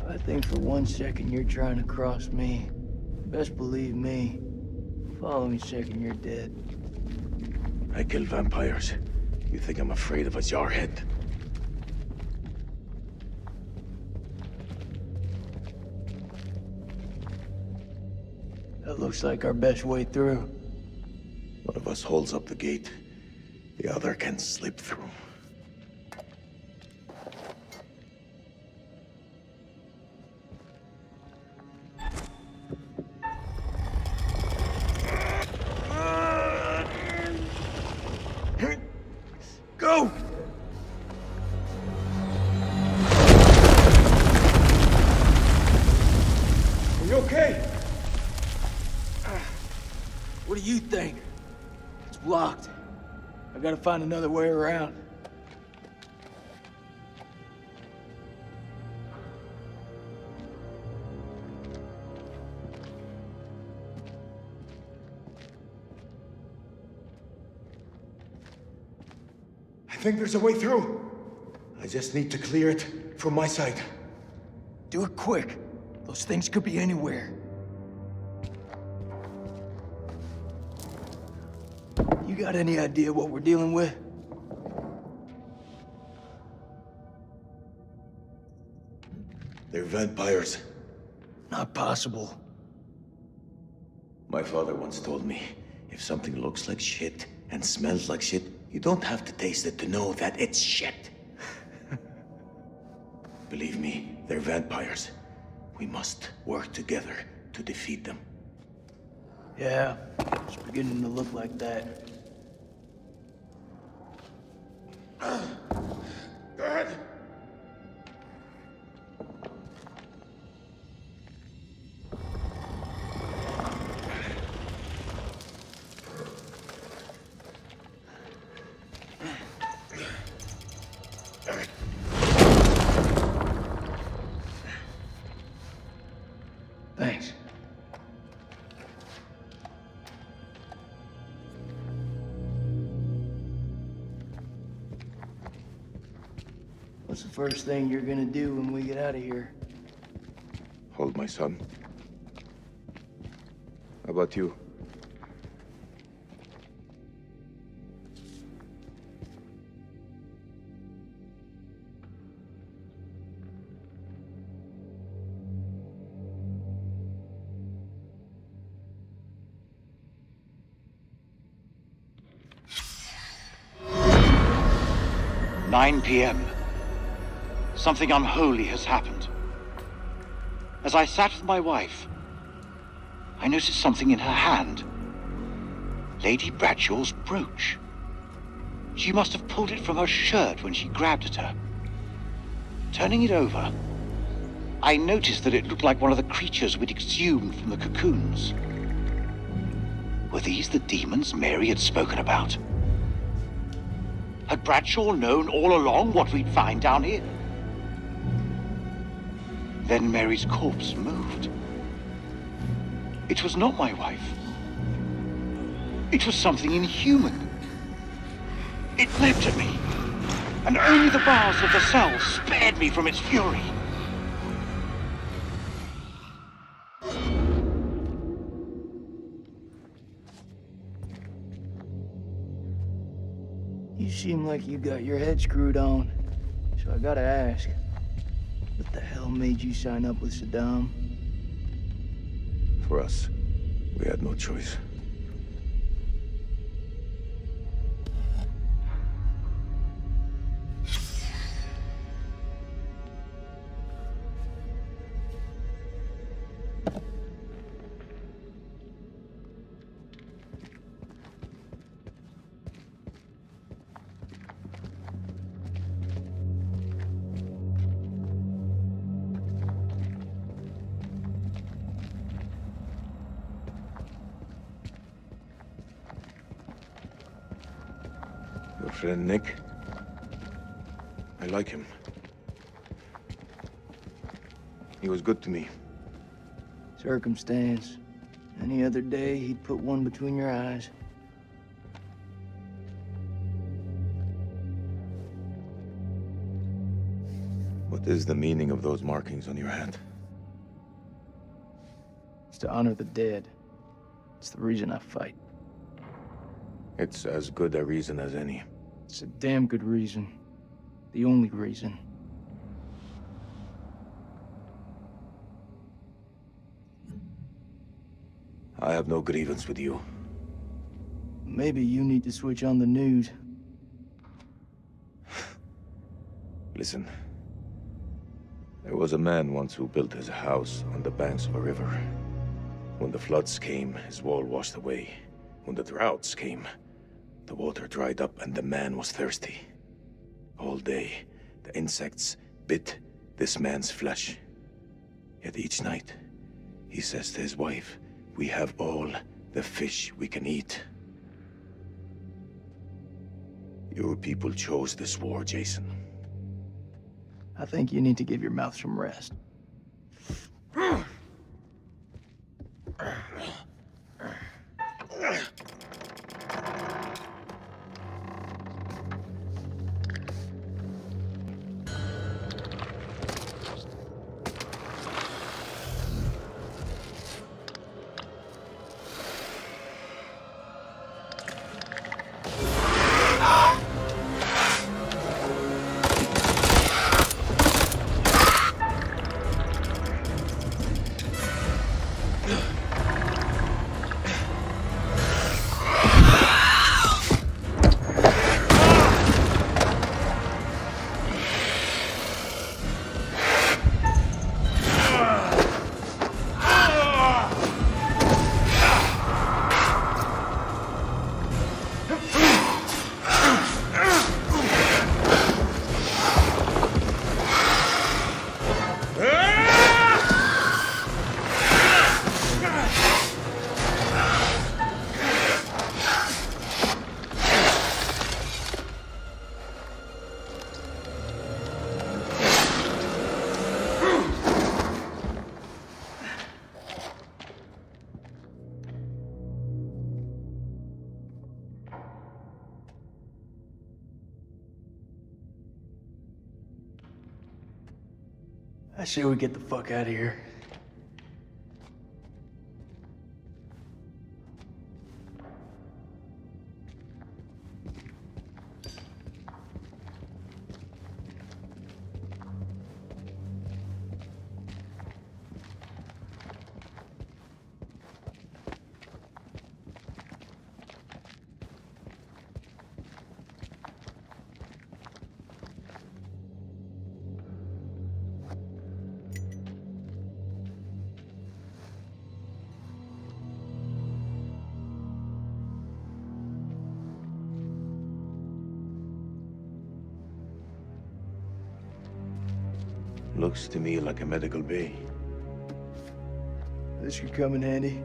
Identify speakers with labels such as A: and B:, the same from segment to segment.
A: I think for 1 second you're trying to cross me. Best believe me. Following second, you're dead.
B: I kill vampires. You think I'm afraid of a jarhead?
A: That looks like our best way through.
B: One of us holds up the gate. The other can slip through.
A: Go!
B: Are you okay?
A: What do you think? It's blocked. I gotta find another way around.
B: I think there's a way through. I just need to clear it from my side.
A: Do it quick. Those things could be anywhere. You got any idea what we're dealing with?
B: They're vampires.
A: Not possible.
B: My father once told me, if something looks like shit and smells like shit, you don't have to taste it to know that it's shit. Believe me, they're vampires. We must work together to defeat them.
A: Yeah, it's beginning to look like that.
B: Go ahead.
A: Thanks. What's the first thing you're gonna do when we get out of here?
B: Hold my son. How about you?
C: "9 p.m. Something unholy has happened. As I sat with my wife, I noticed something in her hand. Lady Bradshaw's brooch. She must have pulled it from her shirt when she grabbed at her. Turning it over, I noticed that it looked like one of the creatures we'd exhumed from the cocoons. Were these the demons Mary had spoken about? Had Bradshaw known all along what we'd find down here? Then Mary's corpse moved. It was not my wife. It was something inhuman. It leapt at me, and only the bars of the cell spared me from its fury.
A: You seem like you got your head screwed on. So I gotta ask, what the hell made you sign up with Saddam?
B: For us, we had no choice. Your friend Nick? I like him. He was good to me.
A: Circumstance. Any other day, he'd put one between your eyes.
B: What is the meaning of those markings on your hat?
A: It's to honor the dead. It's the reason I fight.
B: It's as good a reason as any.
A: It's a damn good reason. The only reason.
B: I have no grievance with you.
A: Maybe you need to switch on the news.
B: Listen. There was a man once who built his house on the banks of a river. When the floods came, his wall washed away. When the droughts came, the water dried up and the man was thirsty. All day, the insects bit this man's flesh. Yet each night, he says to his wife, "We have all the fish we can eat." Your people chose this war, Jason.
A: I think you need to give your mouth some rest. I say we get the fuck out of here.
B: Looks to me like a medical bay.
A: This could come in handy.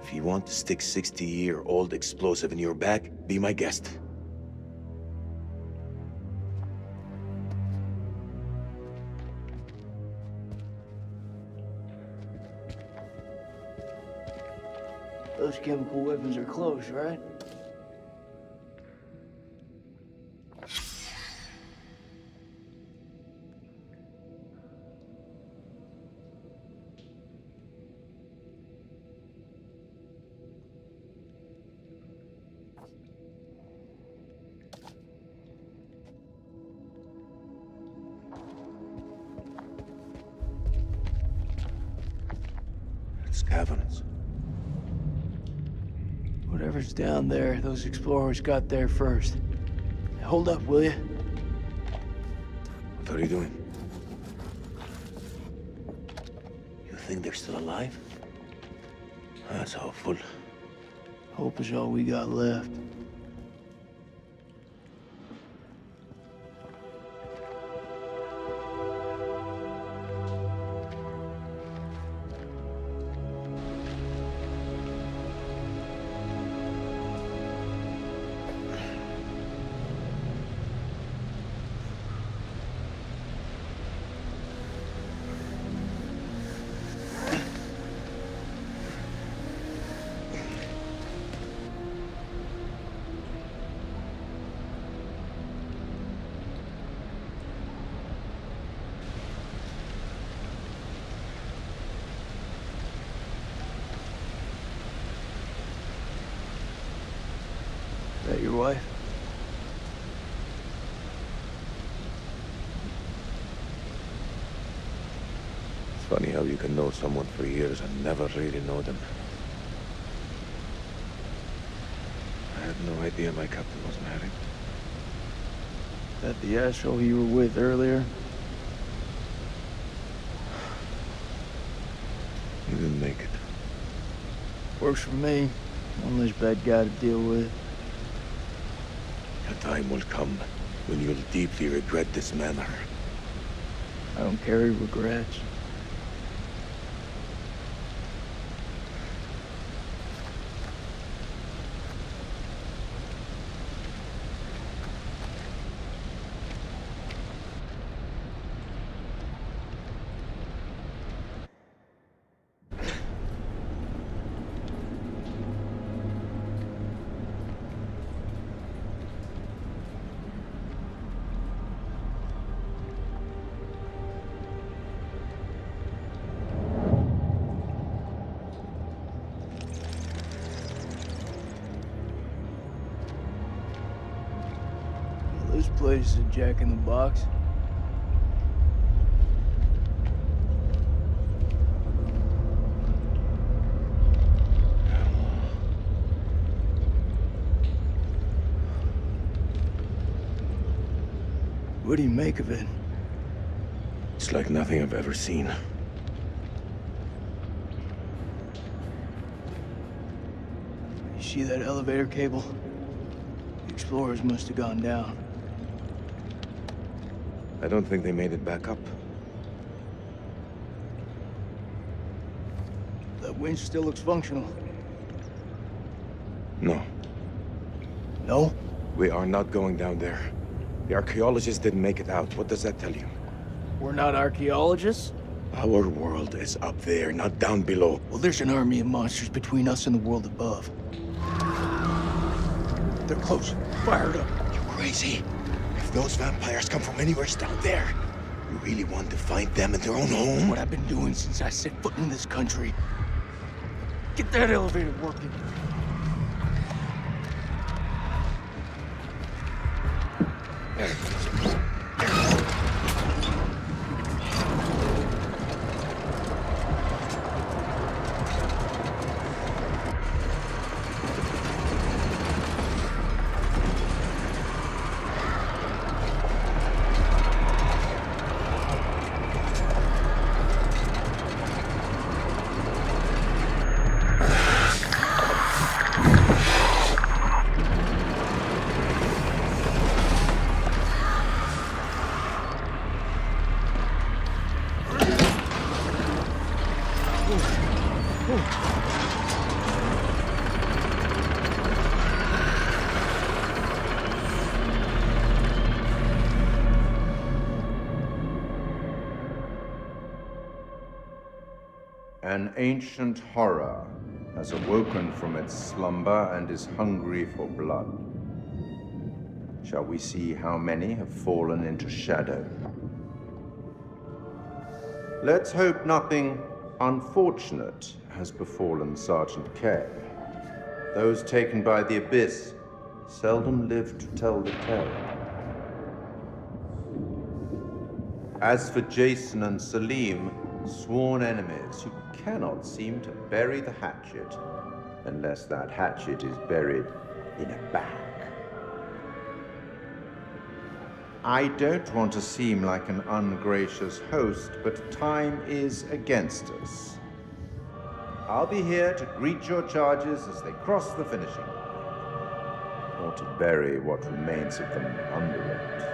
B: If you want to stick 60-year-old explosive in your back, be my guest.
A: Those chemical weapons are close, right?
B: It's caverns.
A: Whatever's down there, those explorers got there first. Hold up, will you?
B: What are you doing? You think they're still alive? That's hopeful.
A: Hope is all we got left.
B: Funny how you can know someone for years and never really know them. I had no idea my captain was married.
A: That the asshole you were with earlier?
B: He didn't make it.
A: Works for me. One less bad guy to deal with.
B: A time will come when you'll deeply regret this manner.
A: I don't carry regrets. This place is a jack-in-the-box. What do you make of it?
B: It's like nothing I've ever seen.
A: You see that elevator cable? The explorers must have gone down.
B: I don't think they made it back up.
A: That winch still looks functional.
B: No,
A: No?
B: we are not going down there. The archaeologists didn't make it out. What does that tell you?
A: We're not archaeologists?
B: Our world is up there, not down below.
A: Well, there's an army of monsters between us and the world above. They're close. Fired up.
B: You crazy? If those vampires come from anywhere down there, you really want to find them in their own home?
A: What I've been doing since I set foot in this country. Get that elevator working.
D: An ancient horror has awoken from its slumber and is hungry for blood. Shall we see how many have fallen into shadow? Let's hope nothing unfortunate has befallen Sergeant K. Those taken by the Abyss seldom live to tell the tale. As for Jason and Salim, sworn enemies who cannot seem to bury the hatchet unless that hatchet is buried in a bag. I don't want to seem like an ungracious host, but time is against us. I'll be here to greet your charges as they cross the finishing line, or to bury what remains of them under it.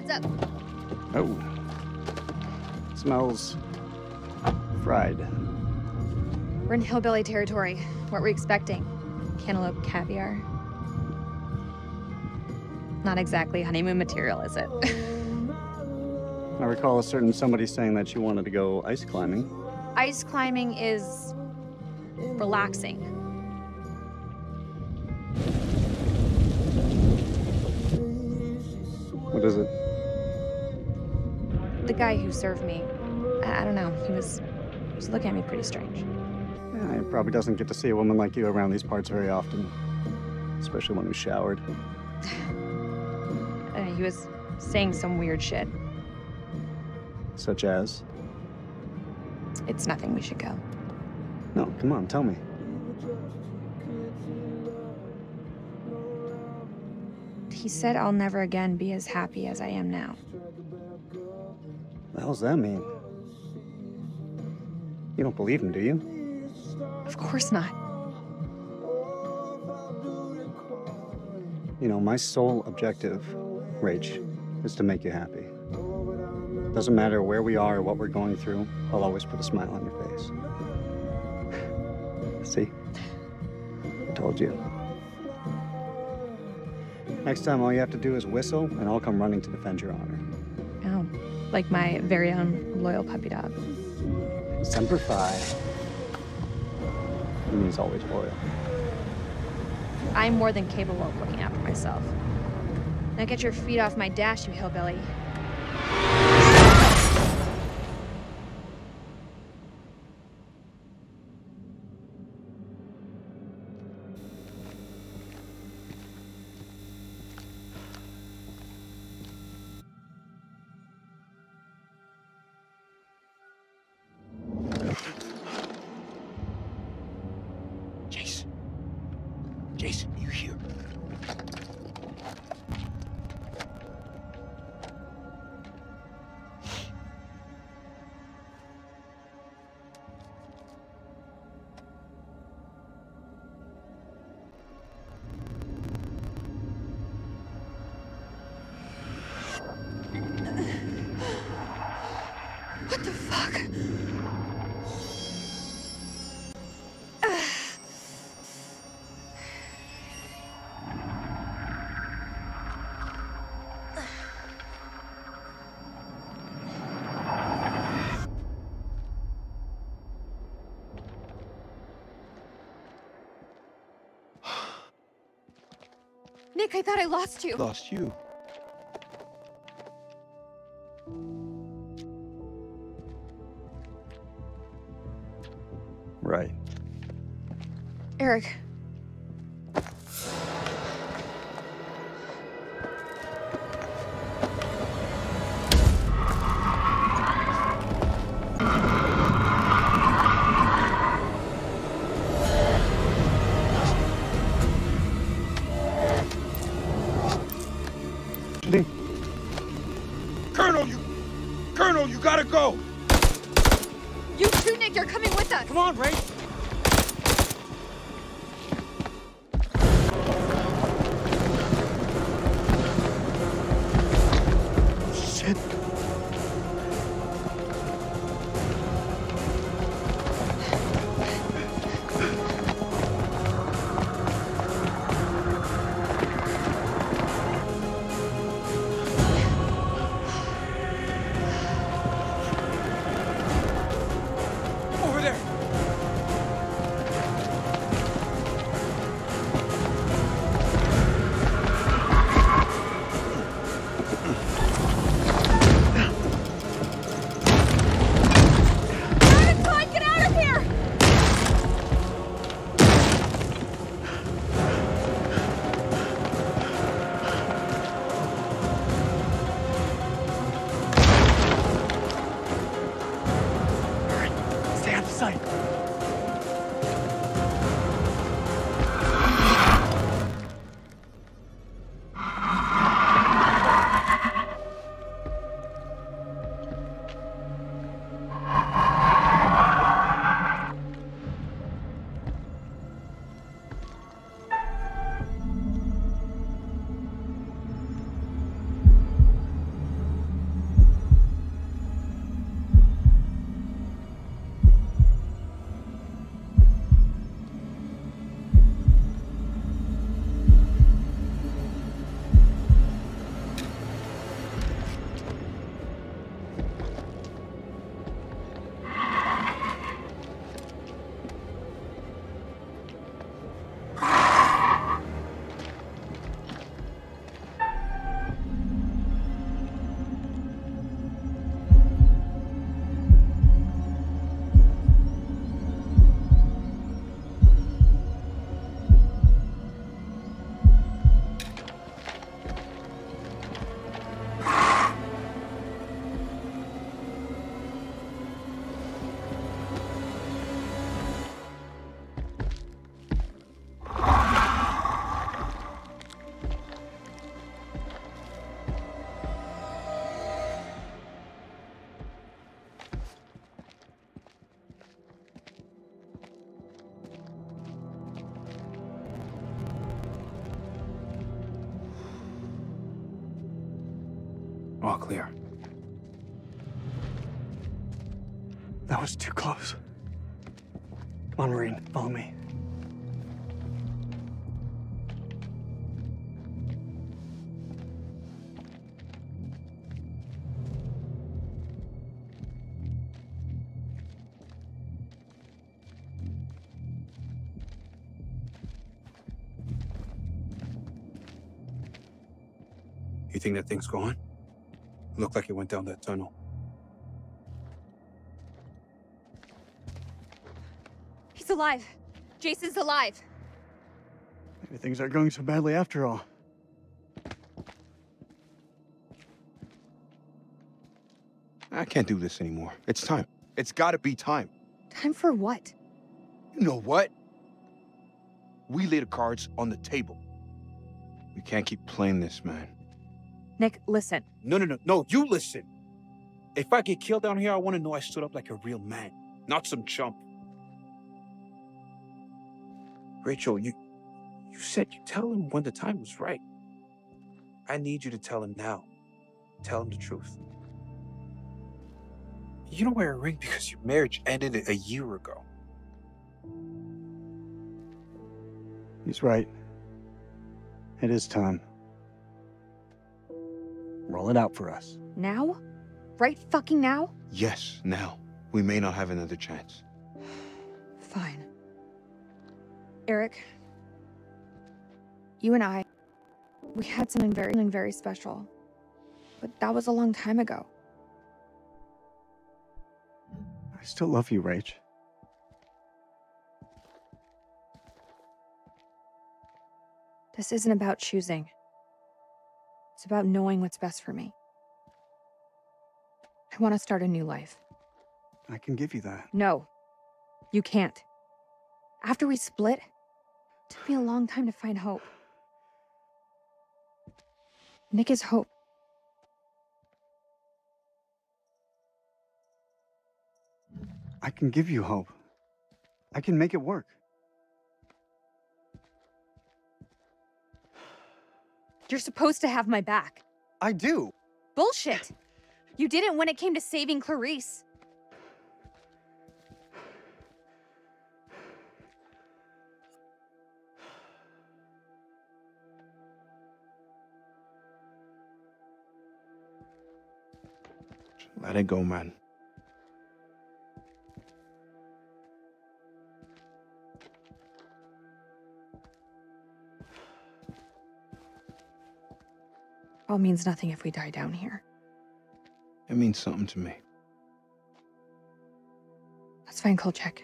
E: Up.
F: Oh. Smells fried.
E: We're in hillbilly territory. What were we expecting? Cantaloupe caviar? Not exactly honeymoon material, is it?
F: I recall a certain somebody saying that she wanted to go ice climbing.
E: Ice climbing is relaxing.
F: What is it?
E: The guy who served me, I don't know, he was looking at me pretty strange.
F: Yeah, he probably doesn't get to see a woman like you around these parts very often. Especially one who's showered.
E: He was saying some weird shit.
F: Such as?
E: It's nothing, we should go.
F: No, come on, tell me.
E: He said I'll never again be as happy as I am now.
F: What the hell does that mean? You don't believe him, do you?
E: Of course not.
F: You know, my sole objective, Rach, is to make you happy. Doesn't matter where we are or what we're going through, I'll always put a smile on your face. See? I told you. Next time, all you have to do is whistle, and I'll come running to defend your honor.
E: Oh, like my very own loyal puppy dog.
F: Semper Fi. He means always loyal.
E: I'm more than capable of looking after myself. Now get your feet off my dash, you hillbilly.
B: Jason, you here?
E: What the fuck? Nick, I thought I lost you.
B: Lost you.
F: Right.
E: Eric.
B: Colonel, you gotta go!
E: You too, Nick, you're coming with us!
B: Come on, Ray! Shit!
G: All clear.
F: That was too close. Come on, Marine, follow me.
G: You think that thing's gone? Looked like it went down that tunnel.
E: He's alive. Jason's alive.
F: Maybe things aren't going so badly after all.
H: I can't do this anymore. It's time. It's gotta be time.
E: Time for what?
H: You know what? We lay the cards on the table. We can't keep playing this, man.
E: Nick, listen.
G: No, you listen. If I get killed down here, I want to know I stood up like a real man, not some chump. Rachel, you said you tell him when the time was right. I need you to tell him now. Tell him the truth. You don't wear a ring because your marriage ended a year ago.
F: He's right. It is time. Roll it out for us.
E: Now? Right fucking now?
H: Yes, now. We may not have another chance.
E: Fine. Eric, you and I, we had something very special. But that was a long time ago.
F: I still love you, Rach.
E: This isn't about choosing. It's about knowing what's best for me. I want to start a new life.
F: I can give you that.
E: No, you can't. After we split, it took me a long time to find hope. Nick is hope.
F: I can give you hope. I can make it work.
E: You're supposed to have my back.
F: I do.
E: Bullshit! You didn't when it came to saving Clarice.
H: Let it go, man.
E: All means nothing if we die down here.
H: It means something to me.
E: That's fine, Kolchak.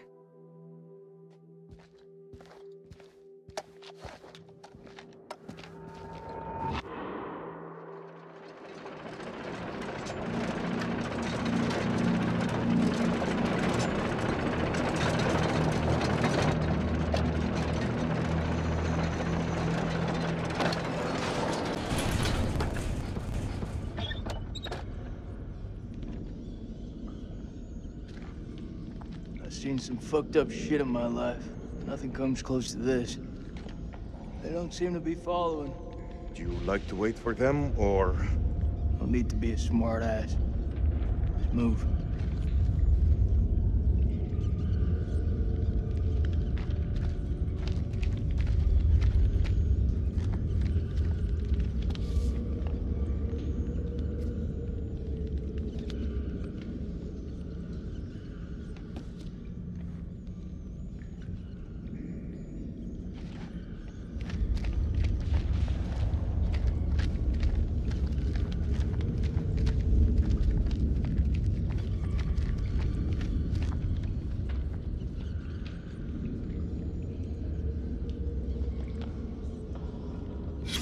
A: I've seen some fucked up shit in my life. Nothing comes close to this. They don't seem to be following.
B: Do you like to wait for them, or...?
A: Don't need to be a smart ass. Just move.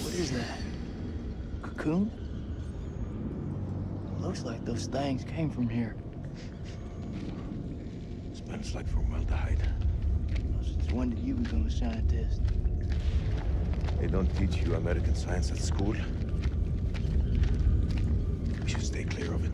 A: What is that? Cocoon? Looks like those things came from here.
B: Smells like formaldehyde.
A: Since when did you become a scientist?
B: They don't teach you American science at school. We should stay clear of it.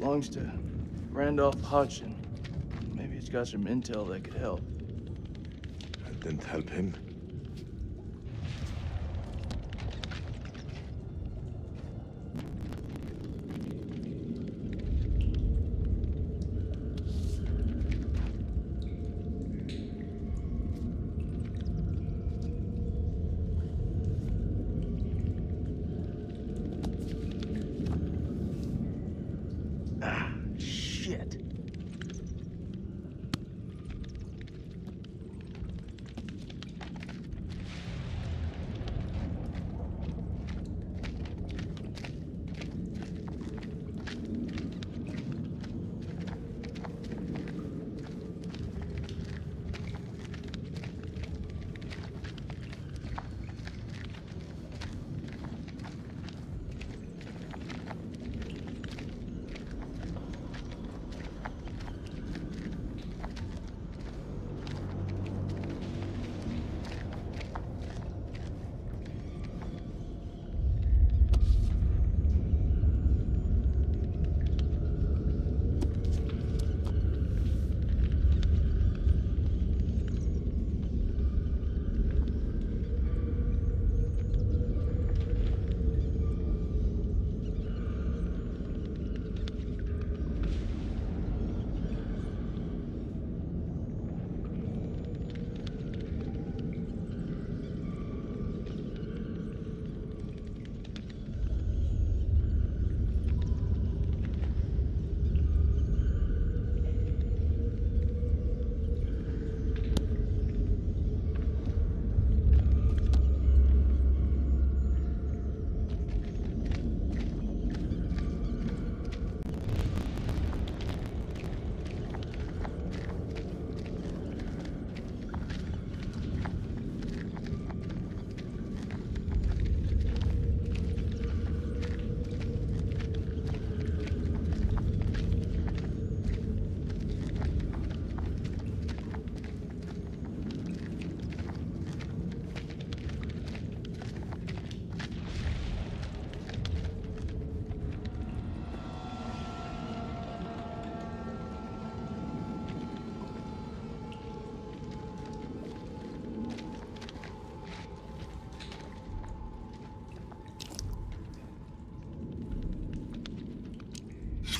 A: Belongs to Randolph Hodgson. Maybe it's got some intel that could help.
B: That didn't help him.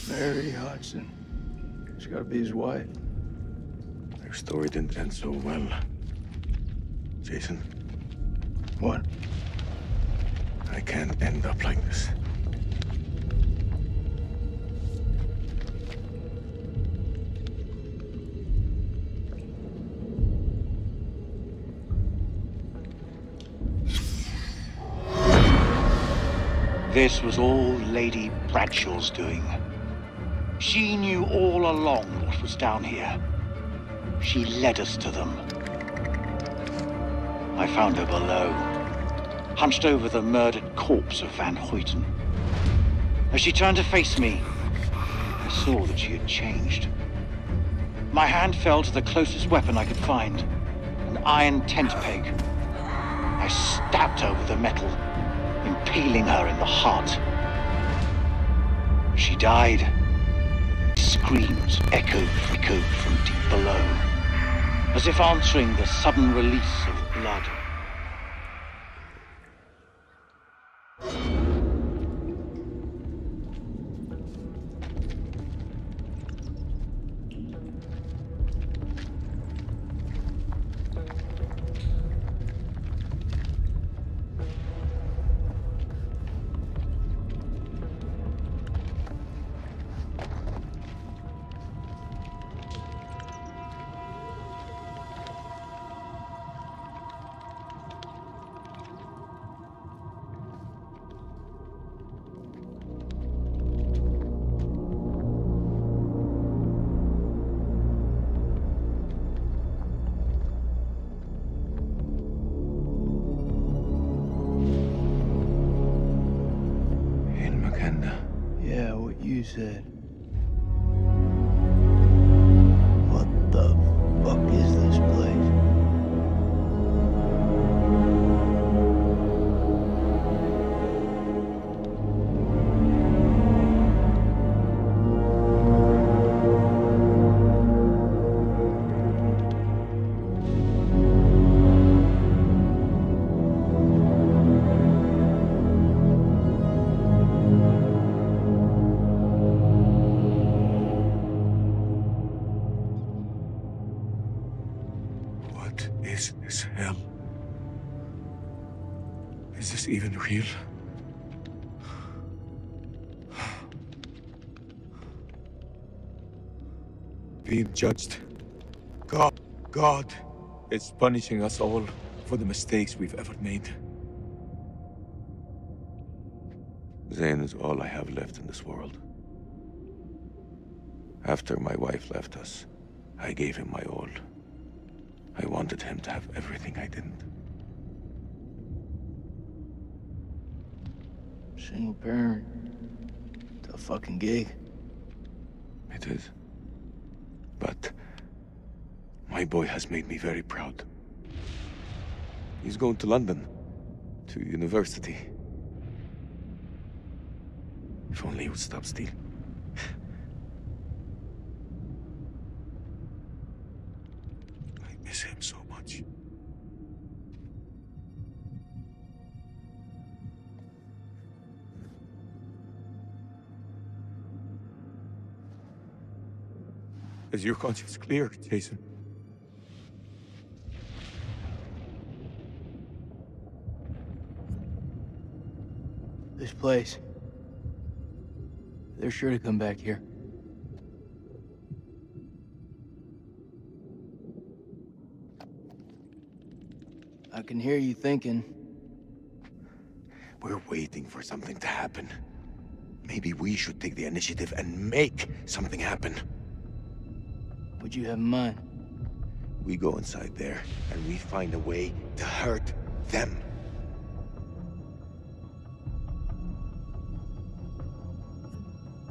A: Mary Hodgson. She's gotta be his wife.
B: Their story didn't end so well. Jason?
A: What?
B: I can't end up like this.
C: This was all Lady Bradshaw's doing. She knew all along what was down here. She led us to them. I found her below, hunched over the murdered corpse of Van Hoyten. As she turned to face me, I saw that she had changed. My hand fell to the closest weapon I could find, an iron tent peg. I stabbed her with the metal, impaling her in the heart. She died. Screams echoed from deep below, as if answering the sudden release of blood.
A: Yeah, what you said. What the fuck is this place?
B: this even real? Being judged. God is punishing us all for the mistakes we've ever made. Zane is all I have left in this world. After my wife left us, I gave him my all. I wanted him to have everything I didn't.
A: Single parent. Tough fucking gig.
B: It is. But my boy has made me very proud. He's going to London, to university. If only he would stop stealing. I miss him so much. Is your conscience clear, Jason?
A: This place. They're sure to come back here. I can hear you thinking.
B: We're waiting for something to happen. Maybe we should take the initiative and make something happen.
A: What'd you have in mind?
B: We go inside there, and we find a way to hurt them.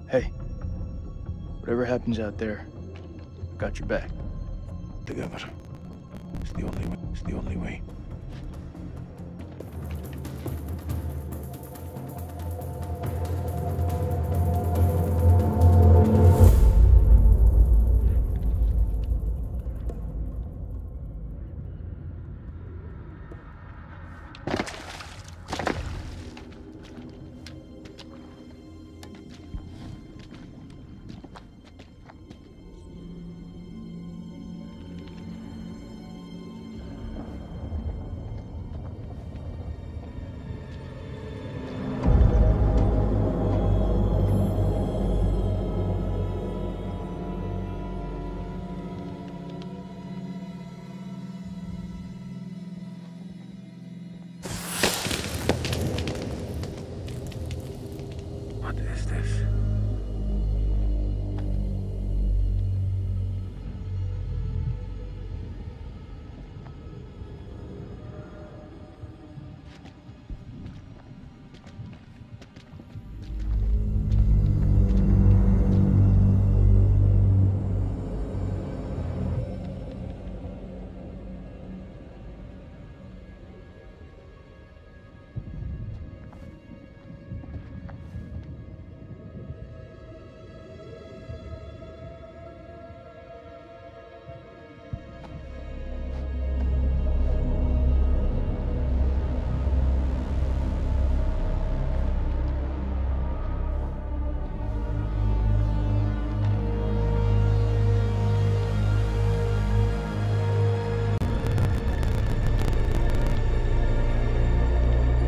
A: Hey, whatever happens out there, I got your back.
B: Together. It's the only way. It's the only way. What is this?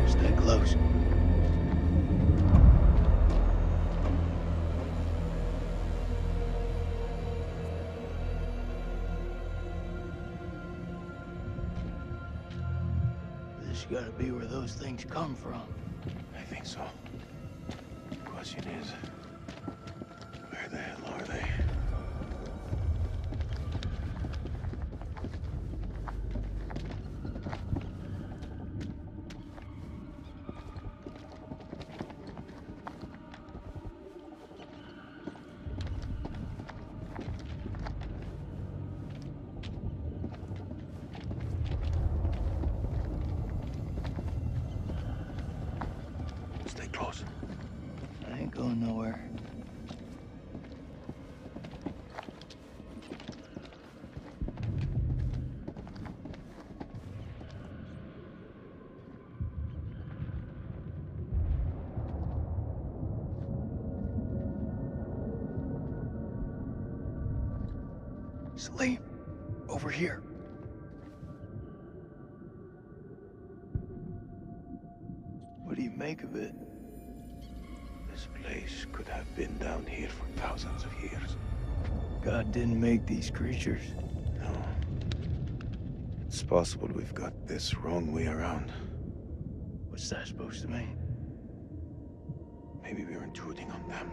A: Stay close. This gotta be where those things come from.
B: I think so. The question is, where the hell are they? Stay close.
A: I ain't going nowhere. Salim, over here. What do you make of it?
B: This place could have been down here for thousands of years.
A: God didn't make these creatures.
B: No. It's possible we've got this wrong way around.
A: What's that supposed to mean?
B: Maybe we're intruding on them.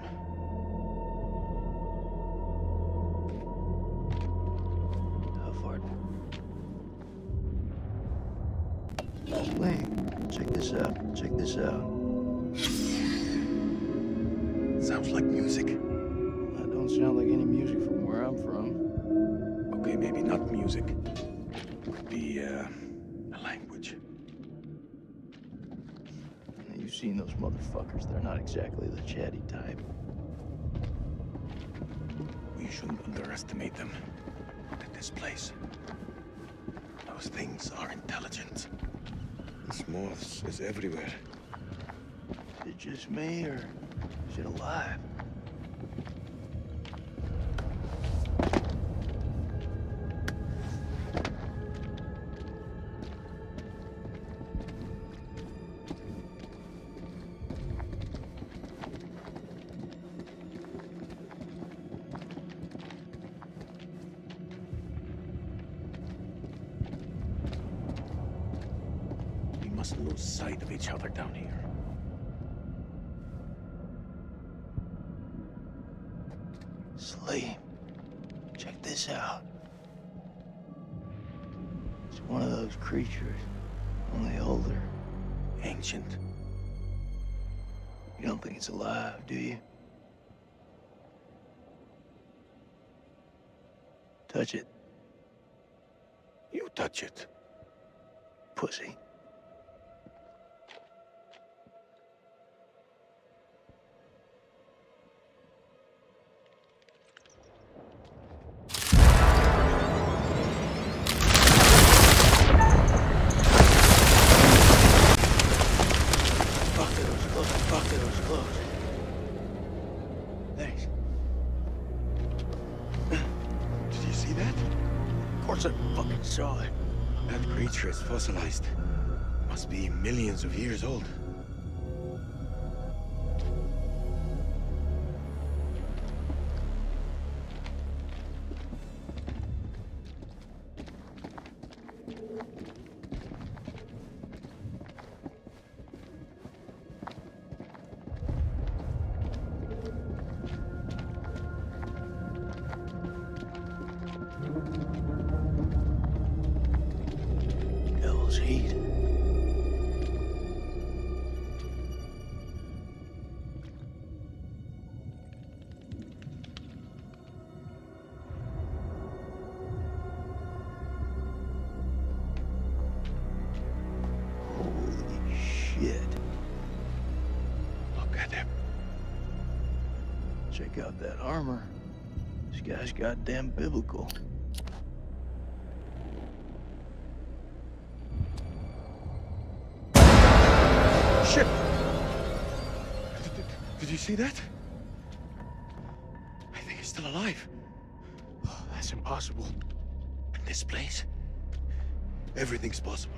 A: How far? Wait, check this out. Check this out.
B: Sounds like music.
A: That don't sound like any music from where I'm from.
B: Okay, maybe not music. Could be, a language.
A: You've seen those motherfuckers. They're not exactly the chatty type.
B: We shouldn't underestimate them. Look at this place. Those things are intelligent. This moths is everywhere.
A: Is it just me, or is it alive?
B: We mustn't lose sight of each other down here.
A: Sleep. Check this out. It's one of those creatures, only older.
B: Ancient.
A: You don't think it's alive, do you? Touch it,
B: You touch it.
A: pussy. Fuck, it was close. Fuck, it was close. Thanks.
B: Did you see that?
A: Of course I fucking saw it.
B: That creature is fossilized. Must be millions of years old.
A: Devil's heat. Holy shit.
B: Look at him.
A: Check out that armor. This guy's goddamn biblical.
B: Shit! Did you see that? I think he's still alive. Oh, that's impossible. In this place, everything's possible.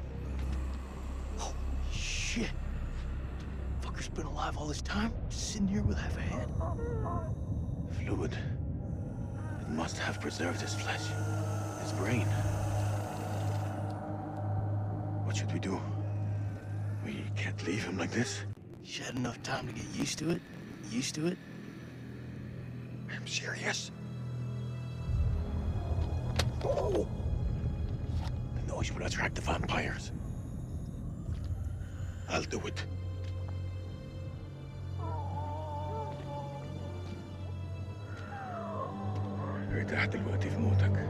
A: Holy shit. Fucker's been alive all this time? Just sitting here with half a head.
B: Fluid. It must have preserved his flesh, his brain. What should we do? We can't leave him like this.
A: You had enough time to get used to it? Used to it?
B: I'm serious. Oh! The noise will attract the vampires. I'll do it. ارتاح دلوقتي في موتك.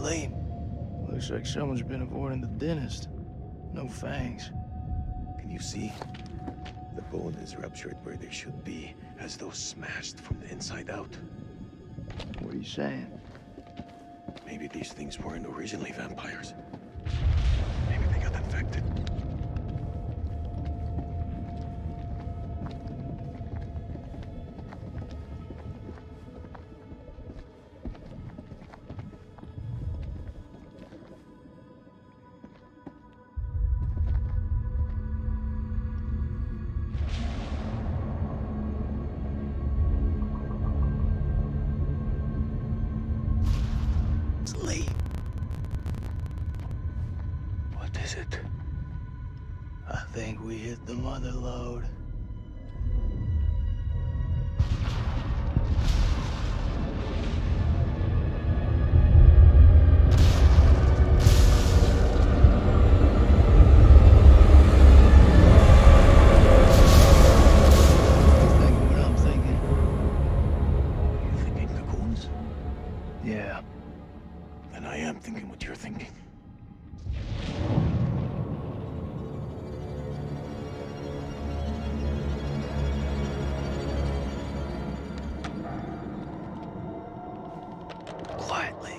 A: late. Looks like someone's been avoiding the dentist. No fangs.
B: Can you see? The bone is ruptured where they should be, as though smashed from the inside out.
A: What are you saying?
B: Maybe these things weren't originally vampires. Maybe they got infected.
A: It's late.
B: What is it?
A: I think we hit the mother lode. Thinking what I'm thinking.
B: You thinking cocoons?
A: Yeah.
B: Then I am thinking what you're thinking.
A: Quietly.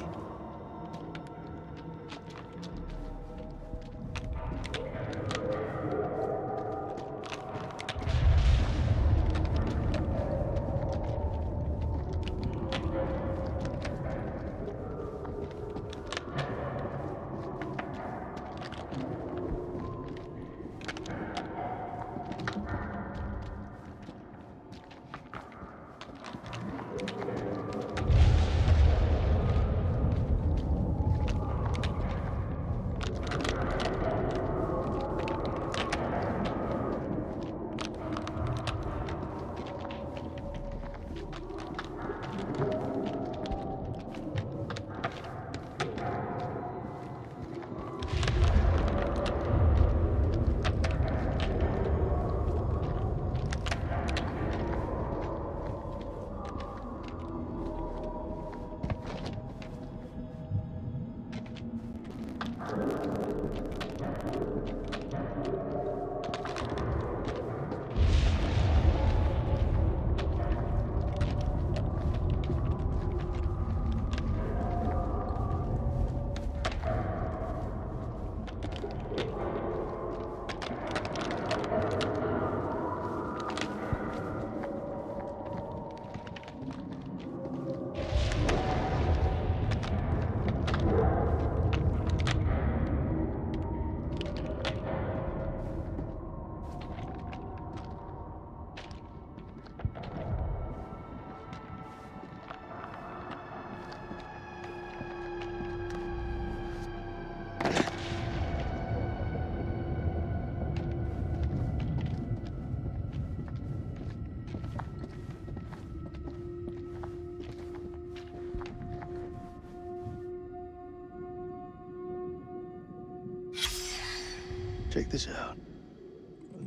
A: Check this out.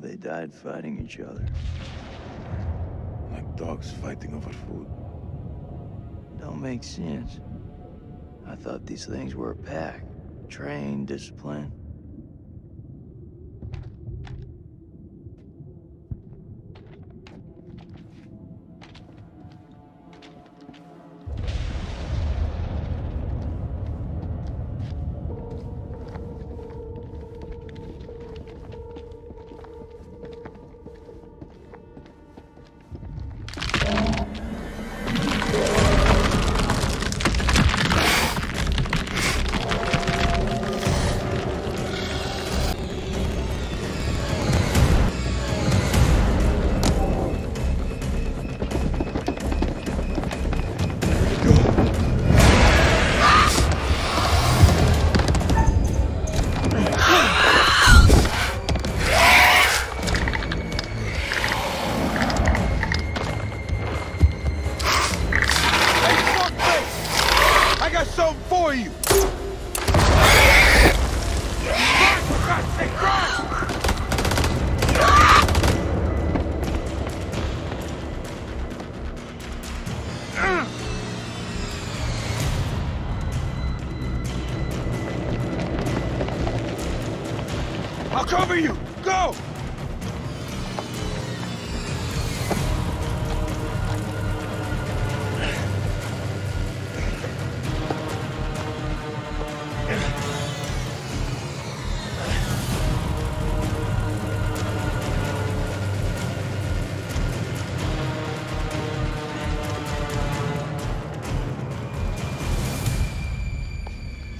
A: They died fighting each other.
B: Like dogs fighting over food.
A: Don't make sense. I thought these things were a pack. Trained, disciplined.
H: I'll cover you! Go!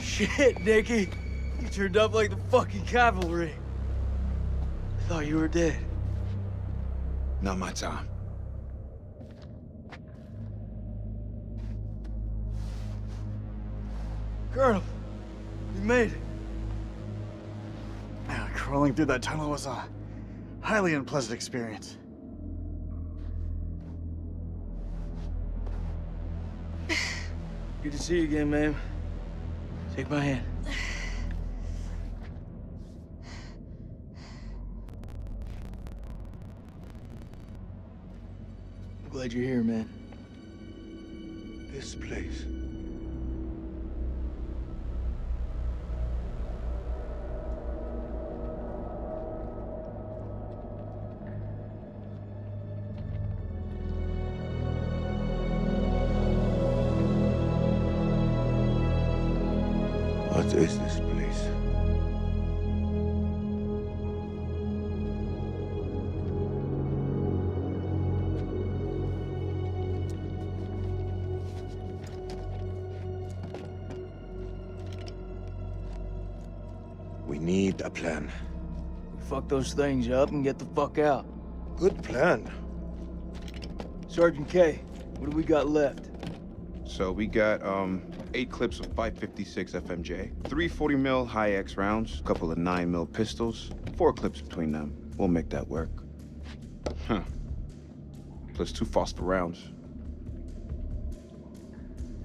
A: Shit, Nicky. You turned up like the fucking cavalry. I thought you were dead.
H: Not my time.
A: Colonel, you made it.
I: Yeah, crawling through that tunnel was a highly unpleasant experience.
A: Good to see you again, ma'am. Take my hand. I'm glad you're here, man.
B: This place. What is this place? We need a plan.
A: Fuck those things up and get the fuck out.
B: Good plan.
A: Sergeant K, what do we got left?
G: So we got 8 clips of 556 FMJ, 3 40mm high-X rounds, a couple of 9mm pistols, 4 clips between them. We'll make that work. Huh. Plus 2 phosphor rounds.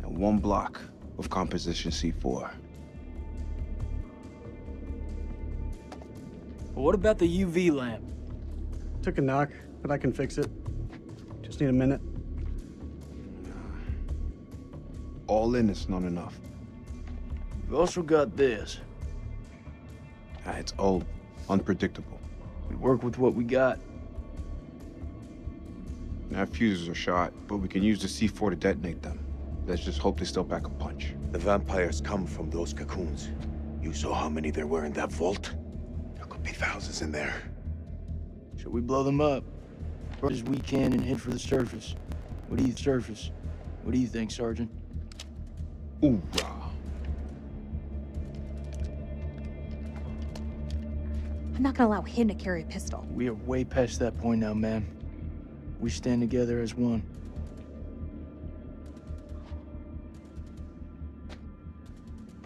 G: And 1 block of composition C4.
A: What about the UV lamp?
F: Took a knock, but I can fix it. Just need a minute.
G: All in is not enough.
A: We've also got this.
G: It's old, unpredictable.
A: We work with what we got.
G: Our fuses are shot, but we can use the C4 to detonate them. Let's just hope they still pack a punch.
B: The vampires come from those cocoons. You saw how many there were in that vault? There could be thousands in there.
A: Should we blow them up? As we can and head for the surface. What do you think, Sergeant?
G: Hoorah.
E: I'm not gonna allow him to carry a pistol.
A: We are way past that point now, ma'am. We stand together as one.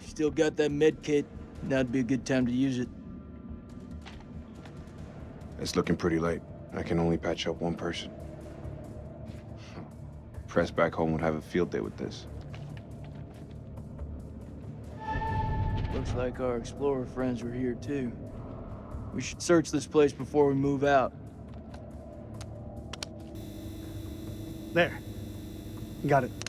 A: Still got that med kit. Now'd be a good time to use it.
G: It's looking pretty late. I can only patch up 1 person. Press back home would have a field day with this.
A: Looks like our explorer friends were here too. We should search this place before we move out.
F: There. Got it.